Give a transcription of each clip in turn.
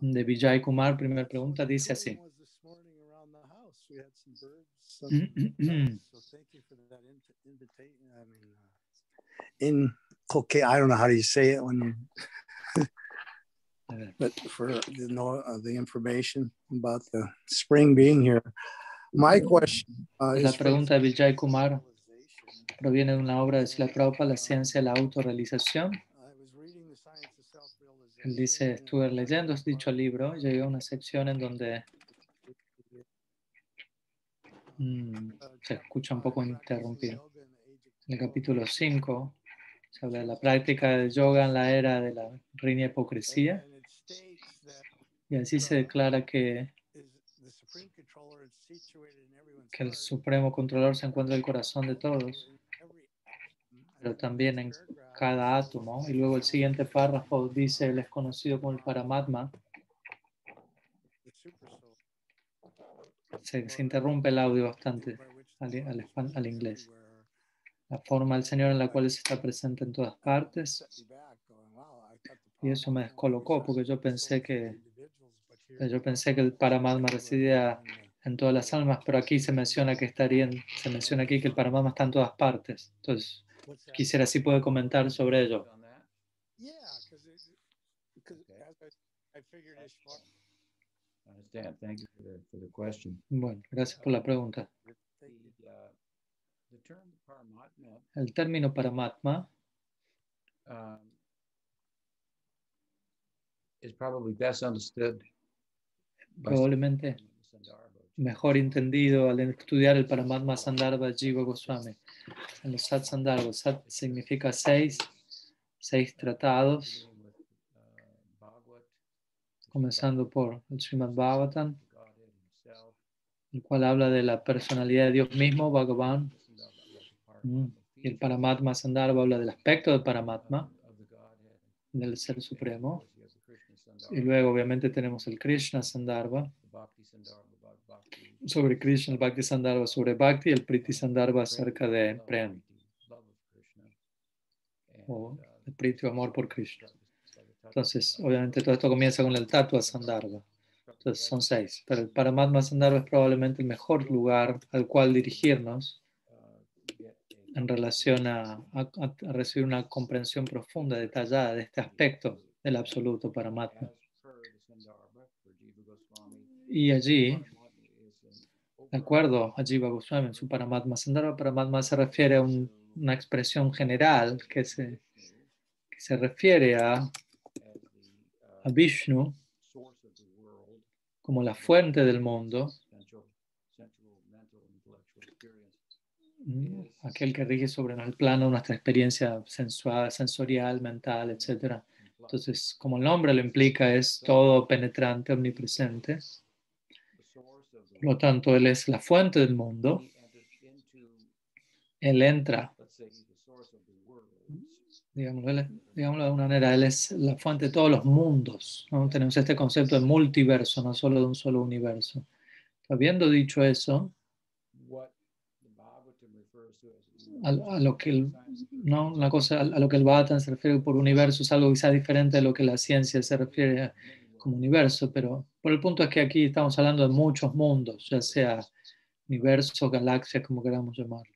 de Vijay Kumar, primera pregunta, dice así. Okay, I don't know how do you say it when, but for the information about the spring being here. My question La pregunta de Vijay Kumar proviene de una obra de Srila Prabhupada, La ciencia de la autorrealización. Él dice, estuve leyendo dicho libro, llegué a una sección en donde se escucha un poco interrumpido. En el capítulo 5 se habla de la práctica de yoga en la era de la riña hipocresía. Y así se declara que el Supremo Controlador se encuentra en el corazón de todos, pero también en cada átomo. Y luego el siguiente párrafo dice, él es conocido como el Paramatma. Se interrumpe el audio bastante al inglés. La forma del Señor en la cual se está presente en todas partes. Y eso me descolocó porque yo pensé que el Paramatma residía en todas las almas, pero aquí se menciona que aquí que el Paramatma está en todas partes. Entonces, quisiera si puede comentar sobre ello. Bueno, gracias por la pregunta. El término Paramatma probablemente mejor entendido al estudiar el Paramatma Sandarbha Jiva Goswami. En los Sat Sandarbha, Sat significa seis tratados, comenzando por el Srimad Bhagavatam, el cual habla de la personalidad de Dios mismo, Bhagavan, y el Paramatma Sandarbha habla del aspecto del Paramatma, del Ser Supremo, y luego obviamente tenemos el Krishna Sandarbha, sobre Krishna, el Bhakti Sandarbha sobre Bhakti, y el Priti Sandarbha acerca de Prem, o el Priti o amor por Krishna. Entonces, obviamente todo esto comienza con el Tattva Sandarbha. Entonces son 6, pero el Paramatma Sandarbha es probablemente el mejor lugar al cual dirigirnos en relación a recibir una comprensión profunda, detallada de este aspecto del absoluto Paramatma. Y allí, de acuerdo a Jiva Goswami en su Paramatma Sandarbha, Paramatma se refiere a una expresión general que se refiere a Vishnu como la fuente del mundo, aquel que rige sobre el plano de nuestra experiencia sensual, sensorial, mental, etc. Entonces, como el nombre lo implica, es todo penetrante, omnipresente. Por lo tanto, Él es la fuente del mundo. Él entra, digámoslo de alguna manera, Él es la fuente de todos los mundos, ¿no? Tenemos este concepto de multiverso, no solo de un solo universo. Habiendo dicho eso, a lo que ¿no? A lo que el Bhagavatam se refiere por universo es algo quizás diferente a lo que la ciencia se refiere como universo, pero por el punto es que aquí estamos hablando de muchos mundos, ya sea universo, galaxia, como queramos llamarlo.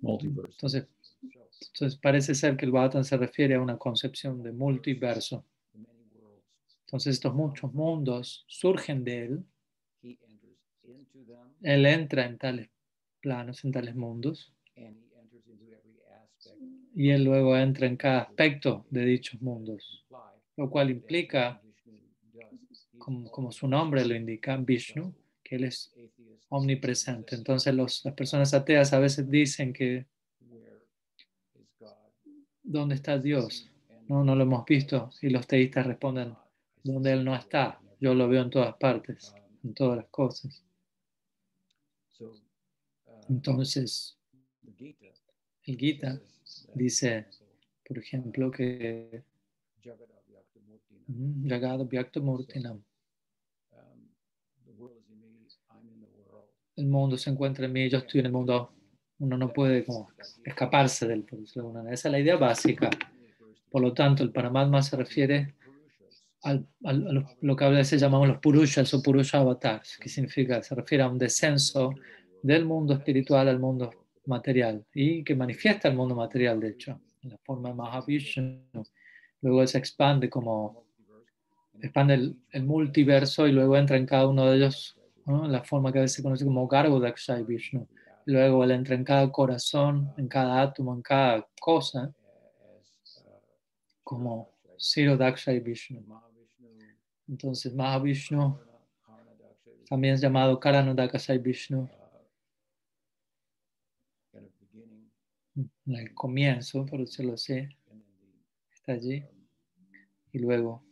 Entonces parece ser que el Bhagavatam se refiere a una concepción de multiverso. Entonces estos muchos mundos surgen de él. Él entra en tales planos, en tales mundos. Y él luego entra en cada aspecto de dichos mundos. Lo cual implica, como su nombre lo indica, Vishnu, que él es omnipresente. Entonces las personas ateas a veces dicen que ¿dónde está Dios? No lo hemos visto. Y los teístas responden, ¿dónde Él no está? Yo lo veo en todas partes, en todas las cosas. Entonces, el Gita dice, por ejemplo, que Jagad Vyakta Murtinam, el mundo se encuentra en mí, yo estoy en el mundo. Uno no puede como escaparse del, por decirlo de alguna manera. Esa es la idea básica. Por lo tanto, el Paramatma se refiere lo que a veces llamamos los Purushas o Purusha avatars, que significa, se refiere a un descenso del mundo espiritual al mundo material y que manifiesta el mundo material, de hecho, en la forma de Mahavishnu. Luego él se expande el multiverso y luego entra en cada uno de ellos, ¿no? En la forma que a veces se conoce como Garbhodakshai Vishnu. Luego él entra en cada corazón, en cada átomo, en cada cosa, como Sirodakshai Vishnu. Entonces Mahavishnu también es llamado Karanodakashai Vishnu, en el comienzo, por decirlo así, está allí. Y luego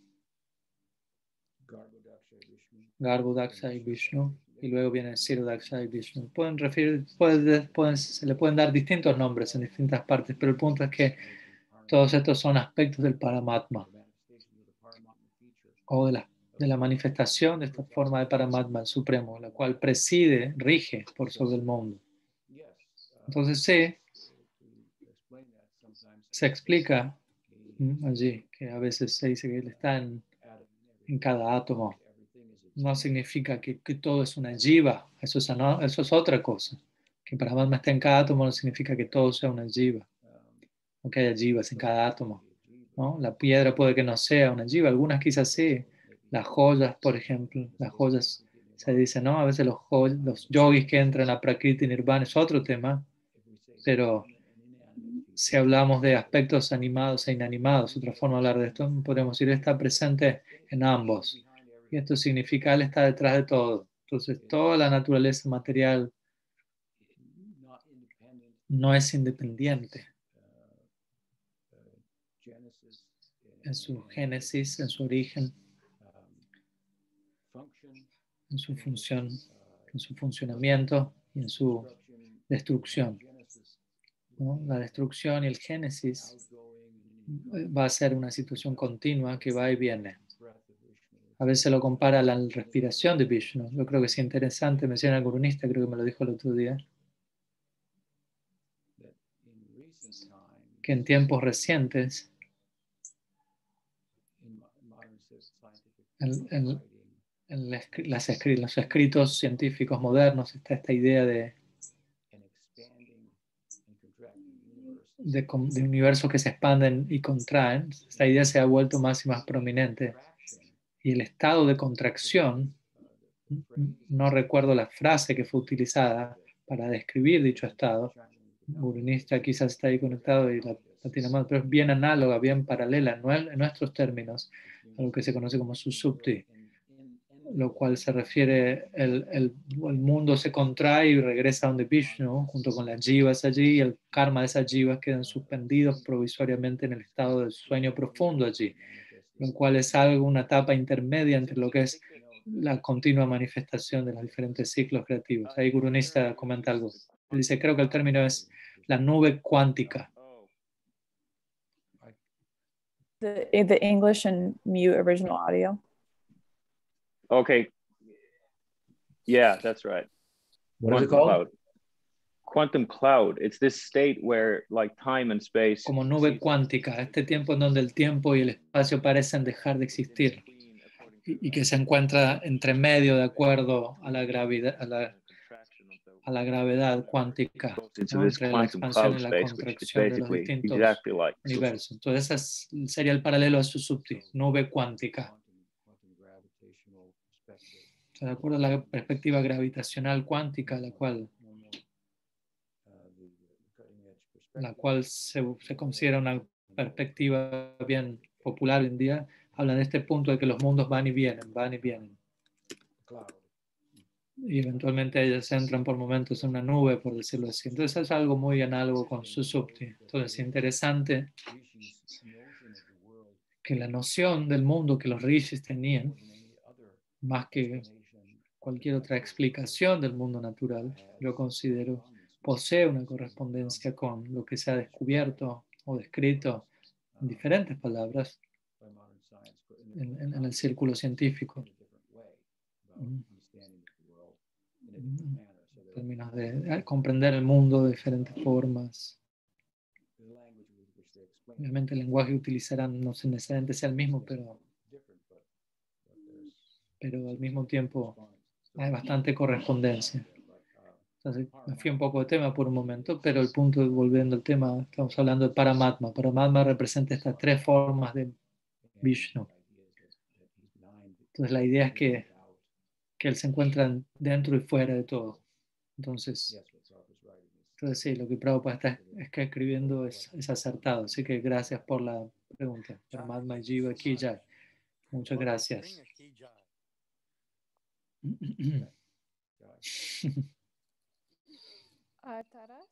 Garbhodakshai Vishnu, y luego viene el Sirodakshai Vishnu. Se le pueden dar distintos nombres en distintas partes, pero el punto es que todos estos son aspectos del Paramatma, o de la manifestación de esta forma de Paramatma, el Supremo, la cual preside, rige por sobre el mundo. Entonces se explica allí que a veces se dice que él está en cada átomo. No significa que todo es una jiva, eso es otra cosa. Que Paramatma esté en cada átomo no significa que todo sea una jiva, o que haya jivas en cada átomo, ¿no? La piedra puede que no sea una jiva, algunas quizás sí. Las joyas, por ejemplo, las joyas se dice, ¿no? A veces los yogis que entran a Prakriti Nirvana es otro tema, pero si hablamos de aspectos animados e inanimados, otra forma de hablar de esto, podemos decir, está presente en ambos. Y esto significa, Él está detrás de todo. Entonces, toda la naturaleza material no es independiente en su génesis, en su origen, en su función, en su funcionamiento y en su destrucción, ¿no? La destrucción y el génesis va a ser una situación continua que va y viene. A veces lo compara a la respiración de Vishnu. Yo creo que es interesante, menciona el gurunista, creo que me lo dijo el otro día, que en tiempos recientes, en los escritos científicos modernos, está esta idea de universos que se expanden y contraen. Esta idea se ha vuelto más y más prominente. Y el estado de contracción, no recuerdo la frase que fue utilizada para describir dicho estado, Gurunista quizás está ahí conectado y la tiene mal, pero es bien análoga, bien paralela en nuestros términos a lo que se conoce como susupti, lo cual se refiere, el mundo se contrae y regresa donde Vishnu, junto con las jivas allí, y el karma de esas jivas quedan suspendidos provisoriamente en el estado del sueño profundo allí, lo cual es una etapa intermedia entre lo que es la continua manifestación de los diferentes ciclos creativos. Ahí Gurunista comenta algo. Él dice, creo que el término es la nube cuántica. The English and mute original audio. Okay. Yeah, that's right. What is it called? Cloud. Quantum cloud. It's this state where like time and space. Como nube cuántica, este tiempo en donde el tiempo y el espacio parecen dejar de existir y que se encuentra entre medio de acuerdo a la gravedad, a la gravedad cuántica, ¿no? Entre la expansión y la contracción de los distintos universos. Entonces ese sería el paralelo a Susupti, nube cuántica. De acuerdo a la perspectiva gravitacional cuántica, la cual se considera una perspectiva bien popular hoy en día, hablan de este punto de que los mundos van y vienen, van y vienen. Y eventualmente ellos entran por momentos en una nube, por decirlo así. Entonces es algo muy análogo con Susupti. Entonces es interesante que la noción del mundo que los rishis tenían, más que cualquier otra explicación del mundo natural, yo considero posee una correspondencia con lo que se ha descubierto o descrito en diferentes palabras en el círculo científico. En términos de comprender el mundo de diferentes formas. Obviamente el lenguaje que utilizarán no necesariamente sea el mismo, pero al mismo tiempo hay bastante correspondencia. Entonces me fui un poco de tema por un momento, pero el punto, volviendo al tema, estamos hablando de Paramatma. Paramatma representa estas tres formas de Vishnu. Entonces la idea es que él se encuentra dentro y fuera de todo. Entonces sí, lo que Prabhupada está escribiendo es acertado. Así que gracias por la pregunta. Paramatma Jiva Ki Jai. Muchas gracias. Taras?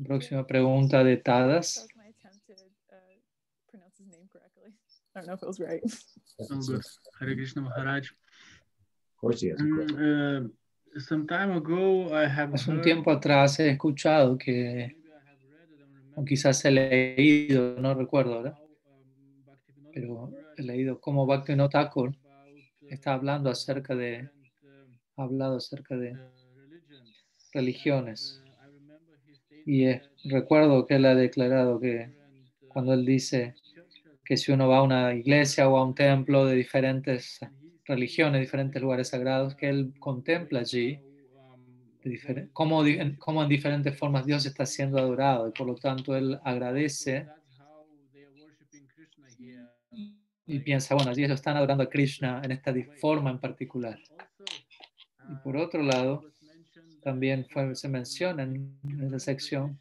Próxima pregunta de That Tadas. was my attempt to pronounce his name correctly. I don't know if it was right. Oh, good. Hare Krishna Maharaj. Of course he has a question. Some time ago, I have Hace un heard, tiempo atrás he escuchado que, maybe I have read it, I don't o remember, quizás he leído, no recuerdo ahora, how Bhaktivinoda pero Thakur he leído cómo Bhaktivinoda Thakur about está hablando acerca de, different ha hablado acerca de religions. religiones. I remember he stated Y recuerdo que él ha declarado que cuando él dice que si uno va a una iglesia o a un templo de diferentes religiones, diferentes lugares sagrados, que él contempla allí cómo en diferentes formas Dios está siendo adorado y por lo tanto él agradece y piensa, bueno, allí ellos están adorando a Krishna en esta forma en particular. Y por otro lado, también se menciona en esa sección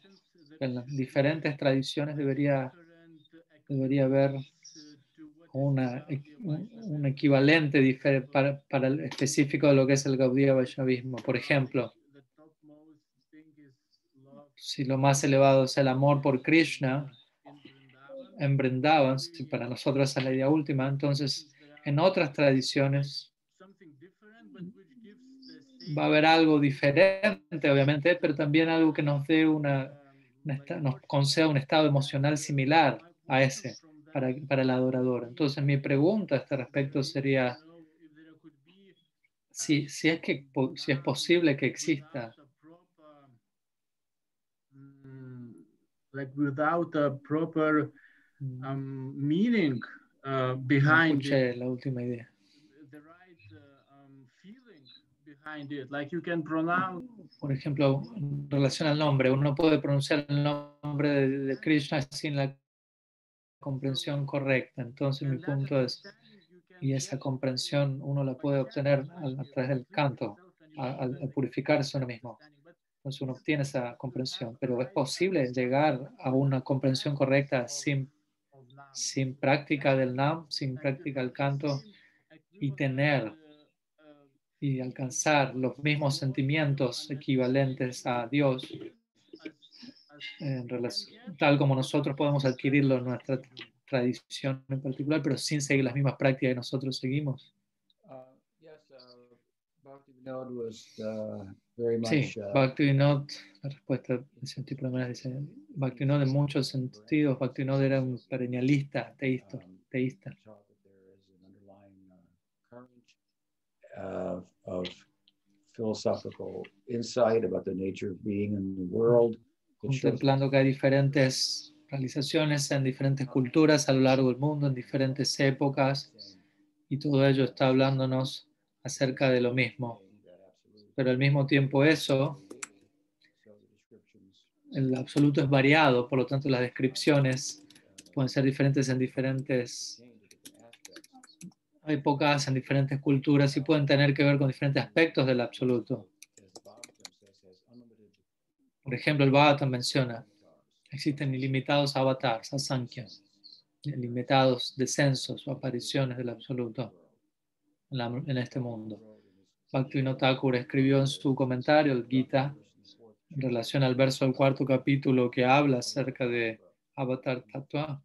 que en las diferentes tradiciones debería haber un equivalente para el específico de lo que es el Gaudiya Vaishnavismo. Por ejemplo, si lo más elevado es el amor por Krishna en Vrindavan, si para nosotros es la idea última, entonces en otras tradiciones va a haber algo diferente, obviamente, pero también algo que nos dé nos conceda un estado emocional similar a ese para el adorador. Entonces mi pregunta a este respecto sería si es posible que exista like without a proper meaning no behind it, escuché la última idea. the right feeling behind it. Like you can pronounce. Por ejemplo, en relación al nombre, uno puede pronunciar el nombre de Krishna sin la comprensión correcta. Entonces mi punto es, y esa comprensión uno la puede obtener a través del canto, al purificarse uno mismo. Entonces uno obtiene esa comprensión, pero es posible llegar a una comprensión correcta sin práctica del Nam, sin práctica del canto y tener y alcanzar los mismos sentimientos equivalentes a Dios, tal como nosotros podemos adquirirlo en nuestra tradición en particular, pero sin seguir las mismas prácticas que nosotros seguimos. Bhaktivinoda was very Sí, much. Bhaktivinoda, la respuesta de tipo de manera dice, Bhaktivinoda en muchos sentidos, Bhaktivinoda era un perennialista, teísta. Of philosophical insight about the nature of being in the world. Contemplando que hay diferentes realizaciones en diferentes culturas a lo largo del mundo, en diferentes épocas, y todo ello está hablándonos acerca de lo mismo. Pero al mismo tiempo eso, el absoluto es variado, por lo tanto las descripciones pueden ser diferentes en diferentes épocas, en diferentes culturas y pueden tener que ver con diferentes aspectos del absoluto. Por ejemplo, el Bhagavatam menciona, existen ilimitados avatars, asankhya, ilimitados descensos o apariciones del absoluto en este mundo. Bhaktivinoda Thakur escribió en su comentario, el Gita, en relación al verso del 4º capítulo que habla acerca de Avatar Tattva,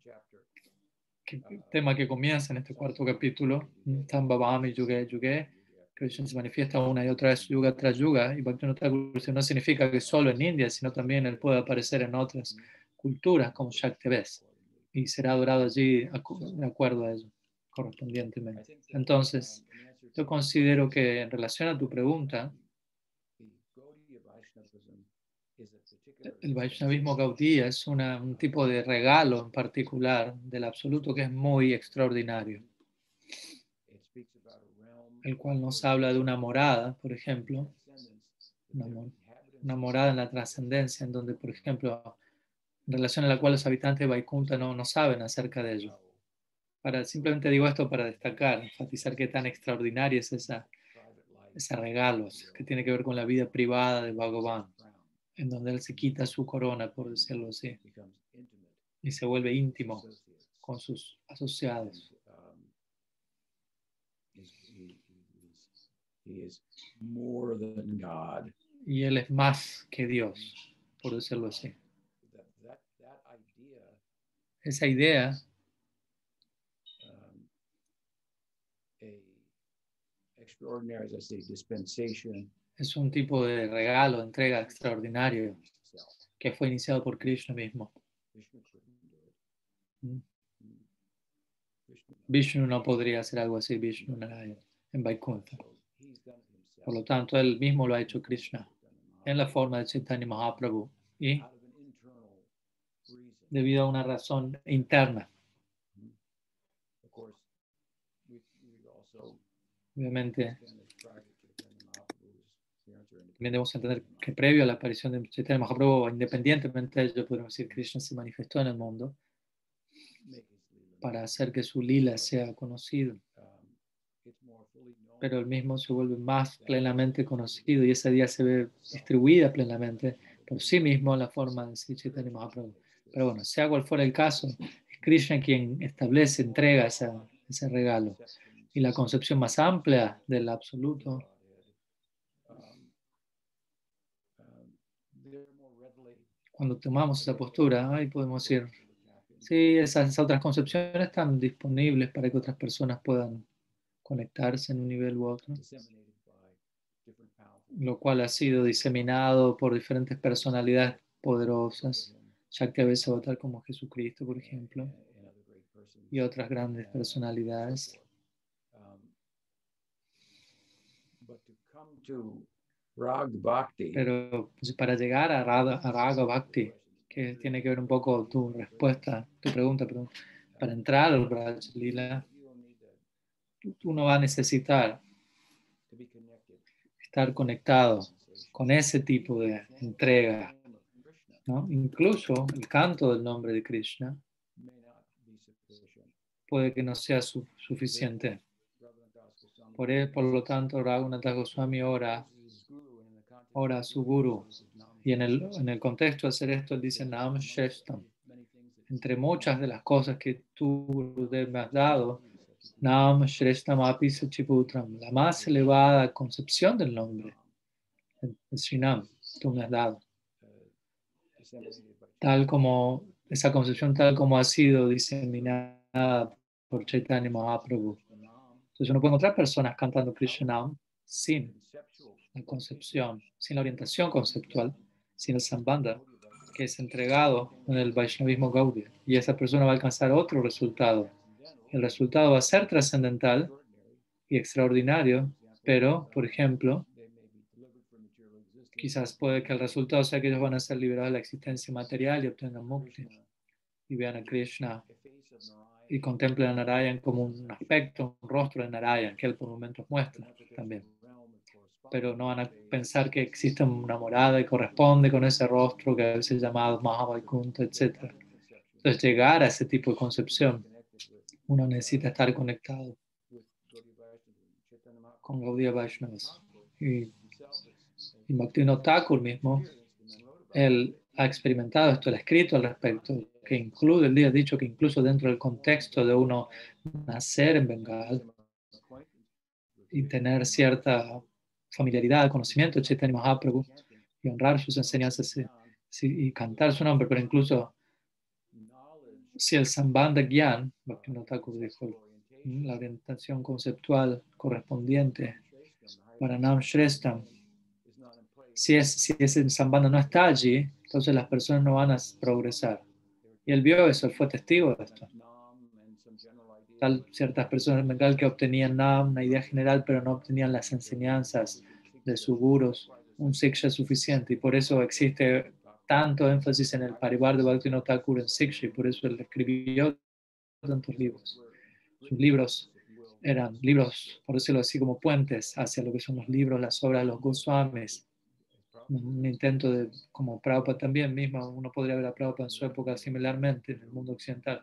tema que comienza en este 4º capítulo, Tambhavami Yuge Yuge, Krishna se manifiesta una y otra vez yuga tras yuga, y Bhaktivinoda Thakur no significa que solo en India, sino también él puede aparecer en otras culturas como Shaktives, y será adorado allí de acuerdo a ello, correspondientemente. Entonces, yo considero que en relación a tu pregunta, El Vaishnavismo Gaudiya es un tipo de regalo en particular del absoluto que es muy extraordinario, el cual nos habla de una morada, por ejemplo, una morada en la trascendencia, en donde, por ejemplo, en relación a la cual los habitantes de Vaikuntha no saben acerca de ello. Simplemente digo esto para destacar, enfatizar qué tan extraordinario es ese regalo que tiene que ver con la vida privada de Bhagavan, en donde él se quita su corona, por decirlo así, y se vuelve íntimo con sus asociados. Y él es más que Dios, por decirlo así. Esa idea es un tipo de regalo, de entrega extraordinario que fue iniciado por Krishna mismo. Vishnu no podría hacer algo así, Vishnu Narayana, en Vaikuntha. Por lo tanto, él mismo lo ha hecho Krishna en la forma de Chaitanya Mahaprabhu y debido a una razón interna. Obviamente, también debemos entender que previo a la aparición de Chaitanya Mahaprabhu, independientemente de ello, podemos decir que Krishna se manifestó en el mundo para hacer que su lila sea conocido. Pero él mismo se vuelve más plenamente conocido y ese día se ve distribuida plenamente por sí mismo en la forma de Sri Chaitanya Mahaprabhu. Pero bueno, sea cual fuera el caso, es Krishna quien establece, entrega ese regalo. Y la concepción más amplia del absoluto cuando tomamos esa postura, ahí podemos decir, sí, esas otras concepciones están disponibles para que otras personas puedan conectarse en un nivel u otro, lo cual ha sido diseminado por diferentes personalidades poderosas, Shakti tal como Jesucristo, por ejemplo, y otras grandes personalidades. Pero para llegar a Raga Bhakti, que tiene que ver un poco tu respuesta, tu pregunta, perdón, para entrar al Braj Lila, tú no vas a necesitar estar conectado con ese tipo de entrega, ¿no? Incluso el canto del nombre de Krishna puede que no sea suficiente. Por lo tanto, Raghunath Goswami ora a su guru. Y en el contexto de hacer esto, él dice Nam Sheshtam. Entre muchas de las cosas que tú, Gurudev, me has dado, Nam Sheshtam Api Sachiputram, la más elevada concepción del nombre, el Srinam, tú me has dado. Tal como, esa concepción tal como ha sido diseminada por Chaitanya Mahaprabhu. Entonces uno puede encontrar personas cantando Krishnam sin la concepción, sin la orientación conceptual, sin el Sambandha, que es entregado en el Vaishnavismo Gaudiya. Y esa persona va a alcanzar otro resultado. El resultado va a ser trascendental y extraordinario, pero, por ejemplo, quizás puede que el resultado sea que ellos van a ser liberados de la existencia material y obtengan mukti. Y vean a Krishna y contemplen a Narayan como un aspecto, un rostro de Narayan, que él por momentos muestra también. Pero no van a pensar que existe una morada y corresponde con ese rostro que a veces es llamado Mahavaikuntha, etc. Entonces, llegar a ese tipo de concepción, uno necesita estar conectado con Gaudiya Vaishnavas. Y Bhaktivinoda Thakur mismo, él ha experimentado esto, él ha escrito al respecto, que incluye, el día dicho que incluso dentro del contexto de uno nacer en Bengal y tener cierta familiaridad, conocimiento de Chaitanya Mahaprabhu y honrar sus enseñanzas y cantar su nombre, pero incluso si el Sambandha Gyan, Bhaktivinoda Thakur dijo, la orientación conceptual correspondiente para Nam Shrestam, si ese Sambandha no está allí, entonces las personas no van a progresar. Y él vio eso, él fue testigo de esto. Ciertas personas en Bengal que obtenían Nam, una idea general, pero no obtenían las enseñanzas de sus gurus, un siksha suficiente. Y por eso existe tanto énfasis en el Parivar de Bhaktivinoda Thakur en Sikshi, por eso él escribió tantos libros. Sus libros eran libros, por decirlo así, como puentes hacia lo que son los libros, las obras de los Goswamis. Un intento de, como Prabhupada también mismo, uno podría ver a Prabhupada en su época similarmente en el mundo occidental,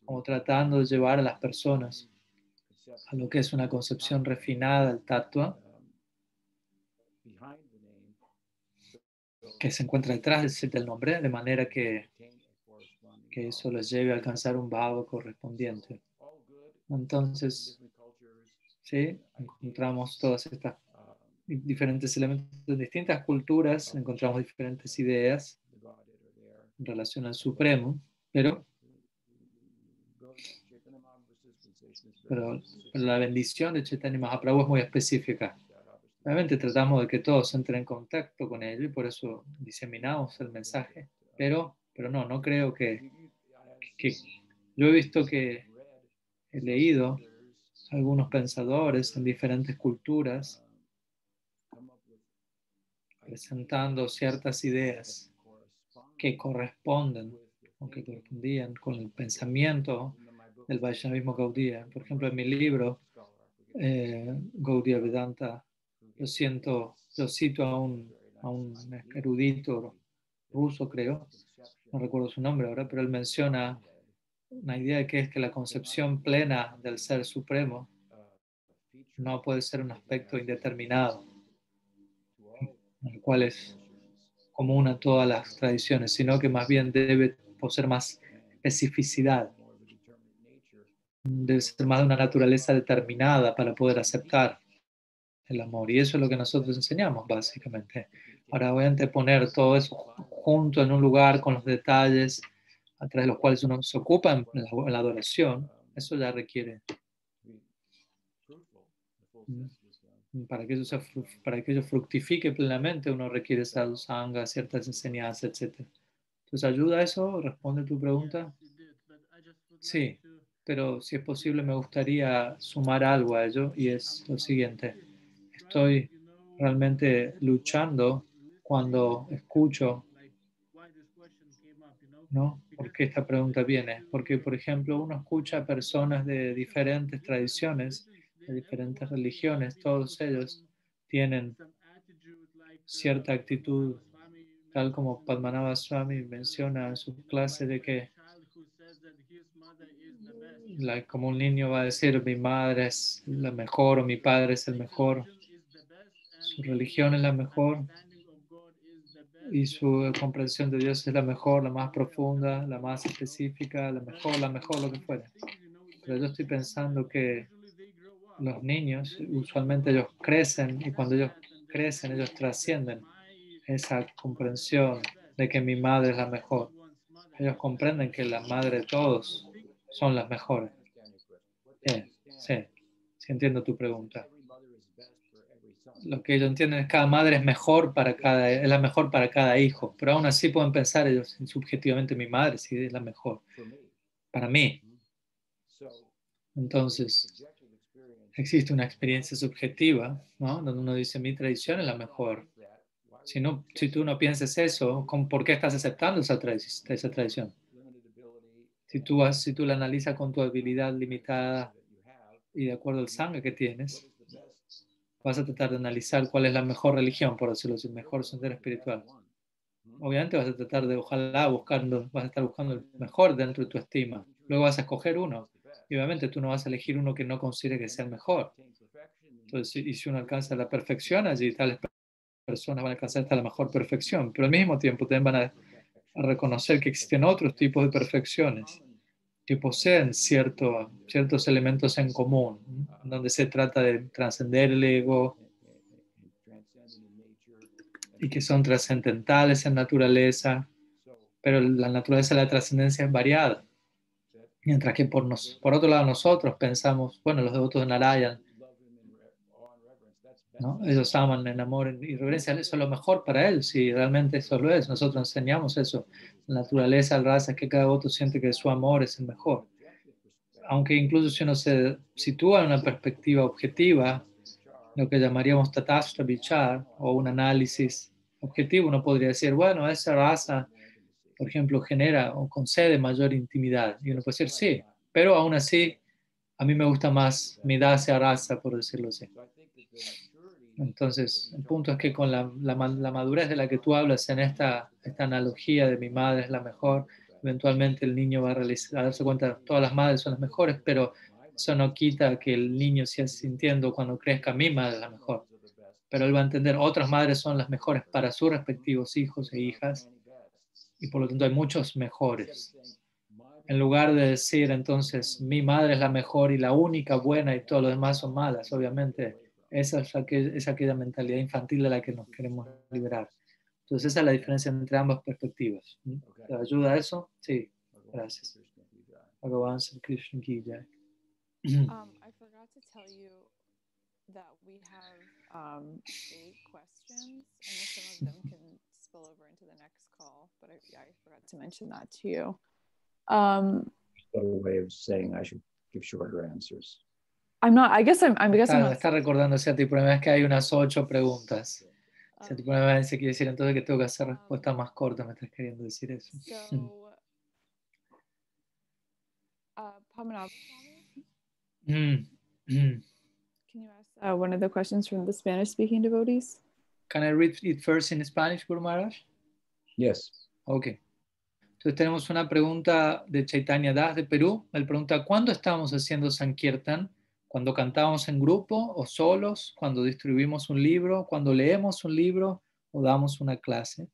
como tratando de llevar a las personas a lo que es una concepción refinada del tattva que se encuentra detrás del nombre, de manera que eso les lleve a alcanzar un bhava correspondiente. Entonces, sí, encontramos todas estas diferentes elementos de distintas culturas, encontramos diferentes ideas en relación al Supremo, pero la bendición de Chaitanya Mahaprabhu es muy específica. Obviamente tratamos de que todos entren en contacto con él y por eso diseminamos el mensaje, pero no creo que yo he visto que he leído algunos pensadores en diferentes culturas presentando ciertas ideas que corresponden o que correspondían con el pensamiento del Vaishnavismo Gaudiya. Por ejemplo, en mi libro, Gaudiya Vedanta, yo cito a un erudito ruso, creo, no recuerdo su nombre ahora, pero él menciona una idea que es que la concepción plena del Ser Supremo no puede ser un aspecto indeterminado, el cual es común a todas las tradiciones, sino que más bien debe poseer más especificidad, debe ser más de una naturaleza determinada para poder aceptar el amor. Y eso es lo que nosotros enseñamos, básicamente. Ahora, obviamente, poner todo eso junto en un lugar con los detalles a través de los cuales uno se ocupa en la adoración, eso ya requiere. Para que ello fructifique plenamente, uno requiere sadhusanga, ciertas enseñanzas, etc. Entonces, ¿ayuda eso? ¿Responde tu pregunta? Sí, pero si es posible me gustaría sumar algo a ello y es lo siguiente. Estoy realmente luchando cuando escucho, ¿no? ¿Por qué esta pregunta viene? Porque, por ejemplo, uno escucha a personas de diferentes tradiciones, de diferentes religiones, todos ellos tienen cierta actitud, tal como Padmanabha Swami menciona en su clase de que como un niño va a decir mi madre es la mejor o mi padre es el mejor, su religión es la mejor y su comprensión de Dios es la mejor, la más profunda, la más específica, la mejor, lo que fuera. Pero yo estoy pensando que los niños, usualmente ellos crecen y cuando ellos crecen, ellos trascienden esa comprensión de que mi madre es la mejor. Ellos comprenden que la madre de todos son las mejores. Sí, entiendo tu pregunta. Lo que ellos entienden es que cada madre es la mejor para cada hijo, pero aún así pueden pensar ellos subjetivamente mi madre sí es la mejor para mí. Entonces, existe una experiencia subjetiva, ¿no? Donde uno dice mi tradición es la mejor. Si tú no piensas eso, ¿por qué estás aceptando esa tradición? Si tú la analizas con tu habilidad limitada y de acuerdo al sangha que tienes, vas a tratar de analizar cuál es la mejor religión, por decirlo así, el mejor sendero espiritual. Obviamente vas a tratar de, vas a estar buscando el mejor dentro de tu estima. Luego vas a escoger uno. Y obviamente tú no vas a elegir uno que no considere que sea el mejor. Entonces, y si uno alcanza la perfección, allí tales personas van a alcanzar hasta la mejor perfección. Pero al mismo tiempo también van a reconocer que existen otros tipos de perfecciones que poseen ciertos elementos en común, donde se trata de trascender el ego y que son trascendentales en naturaleza, pero la naturaleza de la trascendencia es variada. Mientras que por otro lado nosotros pensamos, bueno, los devotos de Narayan, ¿no? Ellos aman en amor y reverencia, eso es lo mejor para ellos, y realmente eso lo es. Nosotros enseñamos eso. La naturaleza, el raza, es que cada devoto siente que su amor es el mejor. Aunque incluso si uno se sitúa en una perspectiva objetiva, lo que llamaríamos tatashtra vichar, o un análisis objetivo, uno podría decir, bueno, esa raza, por ejemplo, genera o concede mayor intimidad. Y uno puede decir, sí, pero aún así, a mí me gusta más mi dacia raza, por decirlo así. Entonces, el punto es que con la madurez de la que tú hablas en esta analogía de mi madre es la mejor, eventualmente el niño va a darse cuenta que todas las madres son las mejores, pero eso no quita que el niño siga sintiendo cuando crezca mi madre es la mejor. Pero él va a entender otras madres son las mejores para sus respectivos hijos e hijas y por lo tanto hay muchos mejores. En lugar de decir entonces mi madre es la mejor y la única buena y todos los demás son malas, obviamente esa es aquella mentalidad infantil de la que nos queremos liberar. Entonces esa es la diferencia entre ambas perspectivas. ¿Te ayuda eso? Sí, gracias. Bhagavan Sri Krishna ki jai. I forgot to tell you that we have 8 questions. I know some of them can spill over into the next call, but I forgot to mention that to you. A way of saying I should give shorter answers. I'm not. I guess I'm not. Está recordándose a ti, pero es que hay unas 8 preguntas. Si a ti por vez quiere decir entonces que tengo que hacer respuestas más cortas, me estás queriendo decir eso. So, Padmanabh, can you ask one of the questions from the Spanish-speaking devotees? Can I read it first in Spanish, Guru Maharaj? Yes. Okay. Entonces tenemos una pregunta de Chaitanya Das de Perú. Él pregunta, ¿cuándo estamos haciendo Sankirtan? ¿Cuando cantamos en grupo o solos? ¿Cuando distribuimos un libro? ¿Cuando leemos un libro o damos una clase?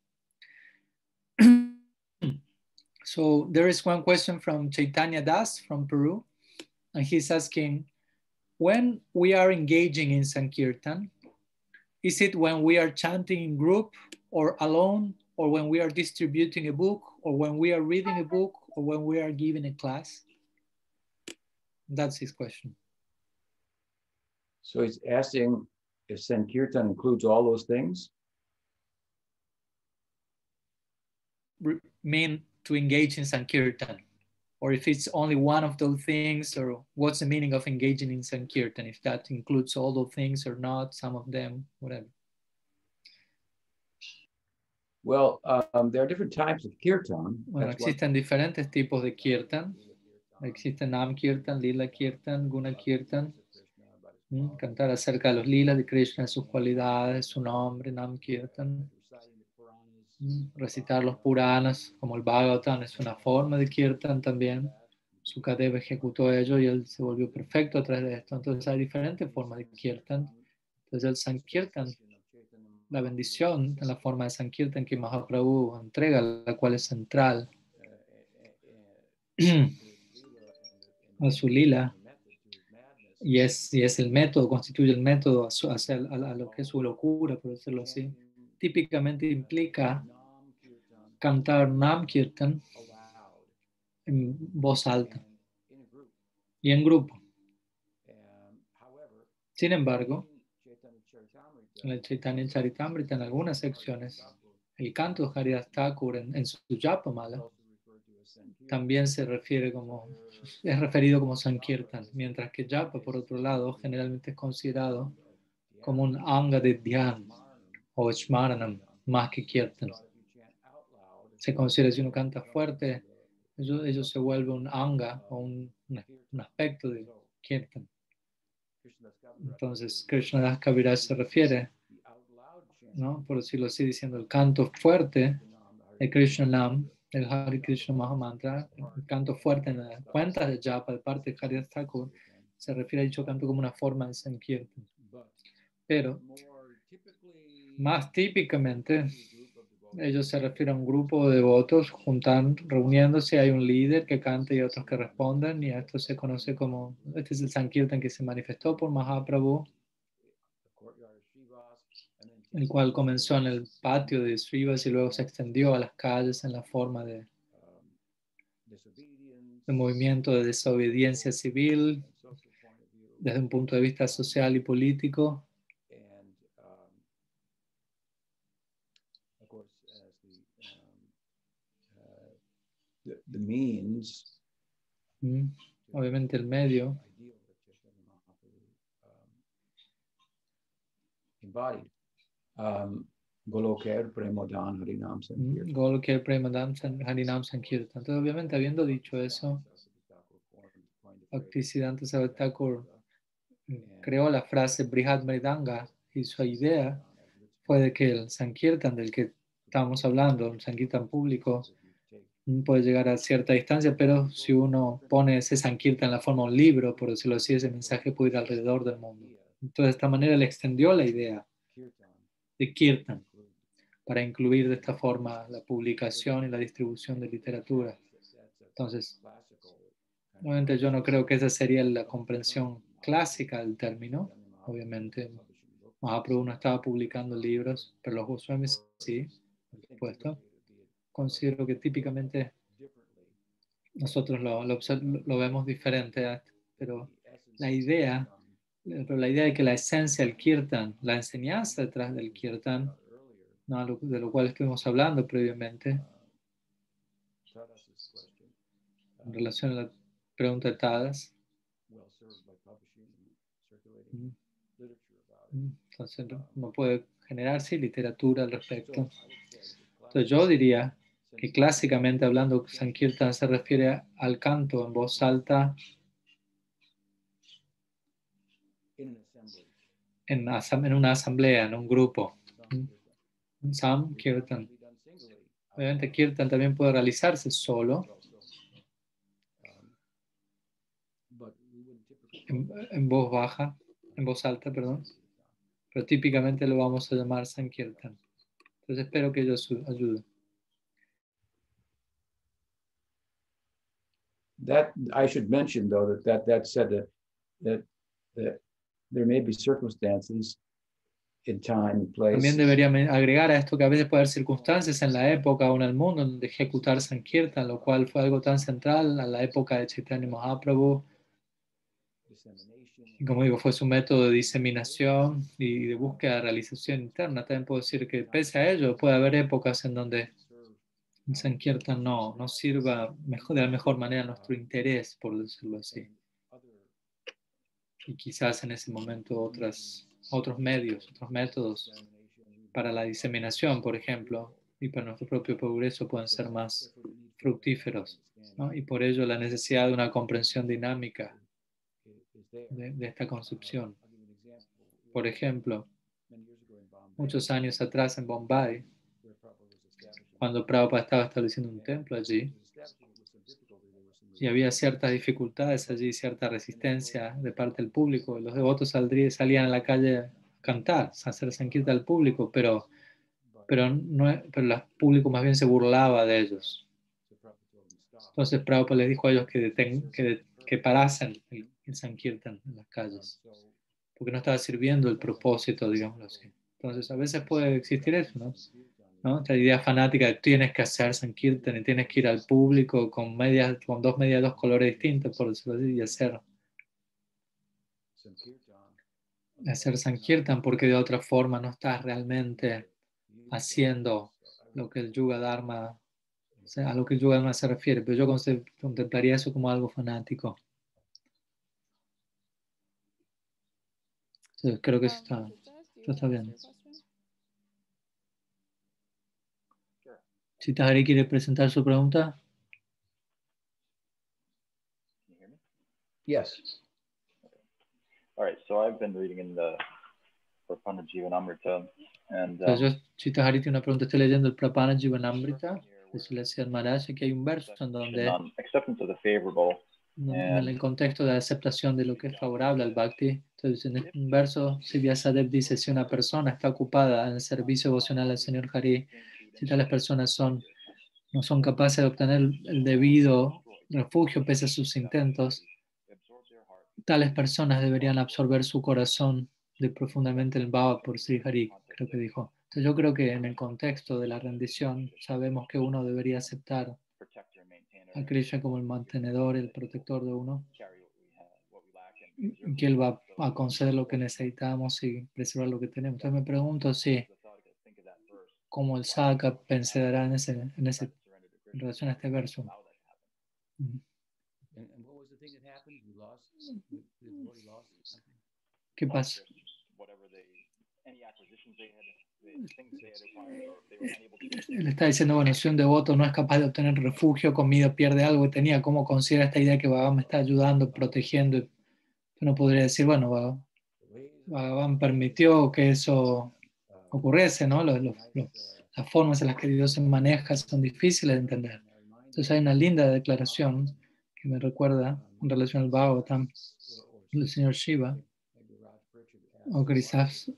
So there is one question from Chaitanya Das from Peru. And he's asking, when we are engaging in Sankirtan, is it when we are chanting in group or alone, or when we are distributing a book, or when we are reading a book, or when we are giving a class? That's his question. So he's asking if Sankirtan includes all those things? Mean to engage in Sankirtan, or if it's only one of those things, or what's the meaning of engaging in Sankirtan, if that includes all those things or not, some of them, whatever. Well, there are different types of kirtan. Bueno, existen diferentes tipos de kirtan. Existe Nam Kirtan, Lila Kirtan, Guna Kirtan. Cantar acerca de los lilas de Krishna, sus cualidades, su nombre, Nam Kirtan. Recitar los Puranas, como el Bhagavatam, es una forma de Kirtan también. Sukadeva ejecutó ello y él se volvió perfecto a través de esto. Entonces hay diferentes formas de Kirtan. Entonces el Sankirtan, la bendición en la forma de Sankirtan que Mahaprabhu entrega, la cual es central a su lila, y es el método, constituye el método hacia a lo que es su locura, por decirlo así. Típicamente implica cantar Nam Kirtan en voz alta y en grupo. Sin embargo, en el Chaitanya Charitamrita, en algunas secciones, el canto de Haridas Thakur en su Japamala también es referido como Sankirtan, mientras que Japa, por otro lado, generalmente es considerado como un anga de Dhyan o Shmaranam, más que Kirtan. Se considera, si uno canta fuerte, ello se vuelve un anga o un aspecto de Kirtan. Entonces, Krishnadas Kaviraj se refiere, ¿no?, por decirlo así, diciendo el canto fuerte de Krishna Nam, el Hare Krishna Mahamantra, el canto fuerte en las cuentas de Japa de parte de Haridas Thakur, se refiere a dicho canto como una forma de Sankirtan. Pero, más típicamente, ellos se refieren a un grupo de devotos reuniéndose, hay un líder que canta y otros que responden, y esto se conoce como, este es el Sankirtan que se manifestó por Mahaprabhu, el cual comenzó en el patio de Srivas y luego se extendió a las calles en la forma de movimiento de desobediencia civil desde un punto de vista social y político. The means, obviamente el medio embodied. Golokar Premodan Harinam Sankirtan. Golokar Premadam Harinam Sankirtan. Entonces, obviamente, habiendo dicho eso, Bhaktisiddhanta Saraswati Thakur creó la frase Brihad Mridanga y su idea fue de que el Sankirtan del que estábamos hablando, un Sankirtan público, puede llegar a cierta distancia, pero si uno pone ese Sankirtan en la forma de un libro, por decirlo así, ese mensaje puede ir alrededor del mundo. Entonces, de esta manera le extendió la idea de Kirtan para incluir de esta forma la publicación y la distribución de literatura. Entonces, obviamente yo no creo que esa sería la comprensión clásica del término. Obviamente, Mahaprabhu no estaba publicando libros, pero los Goswamis sí, por supuesto. Considero que típicamente nosotros lo vemos diferente, pero la idea de que la esencia del kirtan, la enseñanza detrás del kirtan, ¿no? De lo cual estuvimos hablando previamente, en relación a la pregunta de Tadas. Entonces no puede generarse literatura al respecto. Entonces yo diría que clásicamente hablando, Sankirtan se refiere al canto en voz alta en una asamblea, en un grupo. Sam Kirtan. Obviamente Kirtan también puede realizarse solo, en voz baja, en voz alta, perdón, pero típicamente lo vamos a llamar Sankirtan. Entonces espero que ellos ayuden. That I should mention, though, that said that there may be circumstances in time and place. También debería agregar a esto que a veces puede haber circunstancias en la época o en el mundo donde ejecutar Sankirtan, lo cual fue algo tan central a la época de Chaitanya Mahaprabhu. Y como digo, fue su método de diseminación y de búsqueda de realización interna. También puedo decir que pese a ello puede haber épocas en donde el Sankirtan no sirva de la mejor manera a nuestro interés, por decirlo así. Y quizás en ese momento otros medios, otros métodos para la diseminación, por ejemplo, y para nuestro propio progreso pueden ser más fructíferos, ¿no? Y por ello la necesidad de una comprensión dinámica de esta concepción. Por ejemplo, muchos años atrás en Bombay, cuando Prabhupada estaba estableciendo un templo allí, y había ciertas dificultades allí, cierta resistencia de parte del público. Los devotos salían a la calle a cantar, a hacer sankirtan al público, pero el público más bien se burlaba de ellos. Entonces Prabhupada les dijo a ellos que parasen el sankirtan en las calles, porque no estaba sirviendo el propósito, digámoslo así. Entonces a veces puede existir eso, ¿no? Esta idea fanática de tienes que hacer Sankirtan y tienes que ir al público con dos medias, dos colores distintos, por decirlo así, y hacer Sankirtan, porque de otra forma no estás realmente haciendo lo que el Yuga Dharma, o sea, a lo que el Yuga Dharma se refiere, pero yo contemplaría eso como algo fanático. Entonces creo que eso está bien. Si Tahari quiere presentar su pregunta. Can you hear me? Yes. All right, so I've been reading in the Prapana Jivanamrita, and Si Tahari tiene una pregunta, estoy leyendo el Prapana Jivanamrita, eso le decía al Maharaj, que hay un verso en donde, acceptance of the favorable, en el contexto de la aceptación de lo que es favorable al Bhakti. Entonces, en un verso, Sivyasadev dice, si una persona está ocupada en el servicio devocional al Señor Hari, si tales personas no son capaces de obtener el debido refugio pese a sus intentos, tales personas deberían absorber su corazón de profundamente el Bhava por Sri Hari, creo que dijo. Entonces yo creo que en el contexto de la rendición sabemos que uno debería aceptar a Krishna como el mantenedor, el protector de uno, y que Él va a conceder lo que necesitamos y preservar lo que tenemos. Entonces me pregunto si cómo el Saka pensará en relación a este verso. ¿Qué pasa? Él está diciendo, bueno, si un devoto no es capaz de obtener refugio, comida, pierde algo que tenía, ¿cómo considera esta idea que Bhagavan me está ayudando, protegiendo? Uno podría decir, bueno, Bhagavan permitió que eso ocurriese, ¿no? Las formas en las que Dios se maneja son difíciles de entender. Entonces hay una linda declaración que me recuerda en relación al Bhagavatam del señor Shiva, o quizás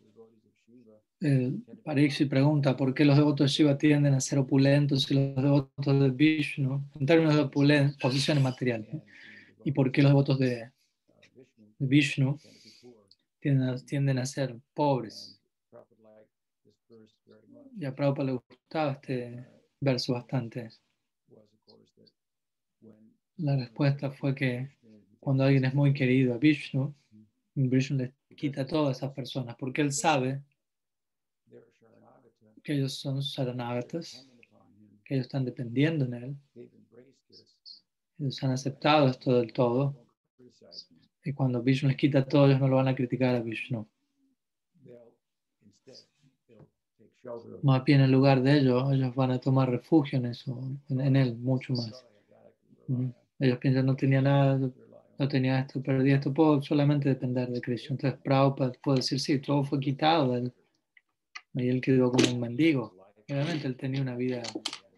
Parikshit pregunta por qué los devotos de Shiva tienden a ser opulentos y los devotos de Vishnu, en términos de posiciones materiales, ¿no? Y por qué los devotos de Vishnu tienden a ser pobres. Y a Prabhupada le gustaba este verso bastante. La respuesta fue que cuando alguien es muy querido a Vishnu, Vishnu le quita a todas esas personas, porque él sabe que ellos son Sharanagatas, que ellos están dependiendo en él. Ellos han aceptado esto del todo. Y cuando Vishnu les quita a todos, ellos no lo van a criticar a Vishnu. Más bien en lugar de ello, ellos van a tomar refugio en eso, en él, mucho más. Ellos piensan, no tenía nada, no tenía esto, perdí esto, puedo solamente depender de Krishna. Entonces Prabhupada puede decir, sí, todo fue quitado de él. Y él quedó como un mendigo. Obviamente él tenía una vida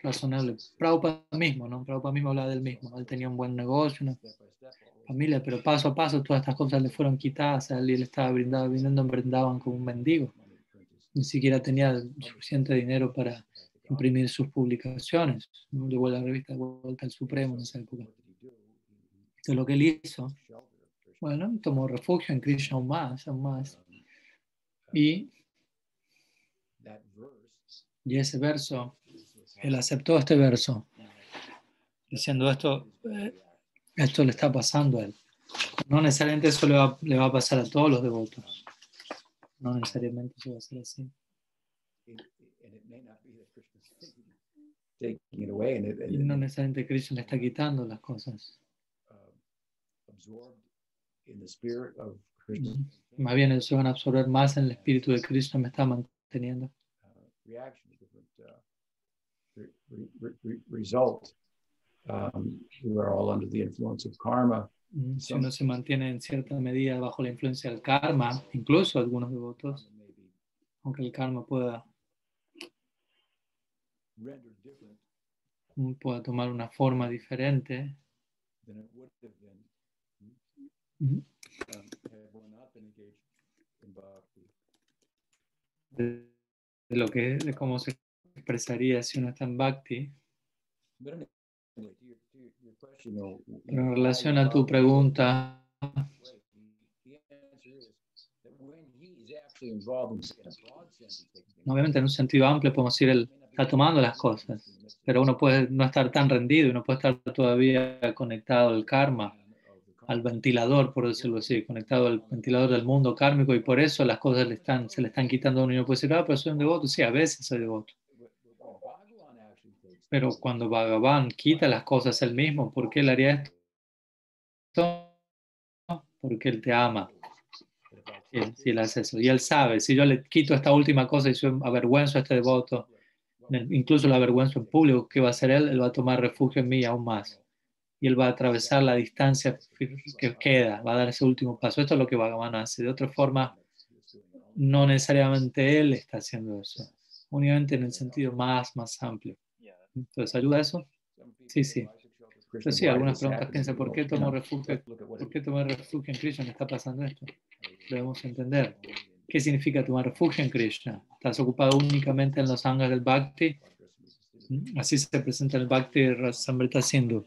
razonable. Prabhupada mismo, ¿no? Prabhupada mismo habla del mismo. Él tenía un buen negocio, una familia, pero paso a paso todas estas cosas le fueron quitadas a él y él estaba viniendo en Brindavan como un mendigo. Ni siquiera tenía suficiente dinero para imprimir sus publicaciones. ¿No? Llevó la revista de vuelta al Supremo en esa época. Entonces lo que él hizo, bueno, tomó refugio en Krishna aún más. Y ese verso, él aceptó este verso, diciendo esto le está pasando a él. No necesariamente eso le va a pasar a todos los devotos. No necesariamente eso va a ser así. Y no necesariamente Krishna le está quitando las cosas. Más bien ellos se van a absorber más en el espíritu de Krishna, me está manteniendo. We are all under the influence of karma. Si uno se mantiene en cierta medida bajo la influencia del karma, incluso algunos devotos, aunque el karma pueda tomar una forma diferente de cómo se expresaría si uno está en bhakti. Pero en relación a tu pregunta, obviamente en un sentido amplio podemos decir él está tomando las cosas, pero uno puede no estar tan rendido, uno puede estar todavía conectado al karma, al ventilador, por decirlo así, conectado al ventilador del mundo kármico, y por eso las cosas se le están quitando a uno, y uno puede decir, pero soy un devoto. Sí, a veces soy devoto. Pero cuando Bhagavan quita las cosas él mismo, ¿por qué él haría esto? Porque él te ama. Si él hace eso. Y él sabe, si yo le quito esta última cosa y yo avergüenzo a este devoto, incluso lo avergüenzo en público, ¿qué va a hacer él? Él va a tomar refugio en mí aún más. Y él va a atravesar la distancia que queda, va a dar ese último paso. Esto es lo que Bhagavan hace. De otra forma, no necesariamente él está haciendo eso, únicamente en el sentido más amplio. Entonces, ¿ayuda eso? Sí. Entonces, sí, algunas preguntas piensan, ¿por qué tomó refugio en Krishna? ¿Me está pasando esto? Debemos entender. ¿Qué significa tomar refugio en Krishna? ¿Estás ocupado únicamente en los angas del Bhakti? Así se presenta el Bhakti Rasamrita Sindhu.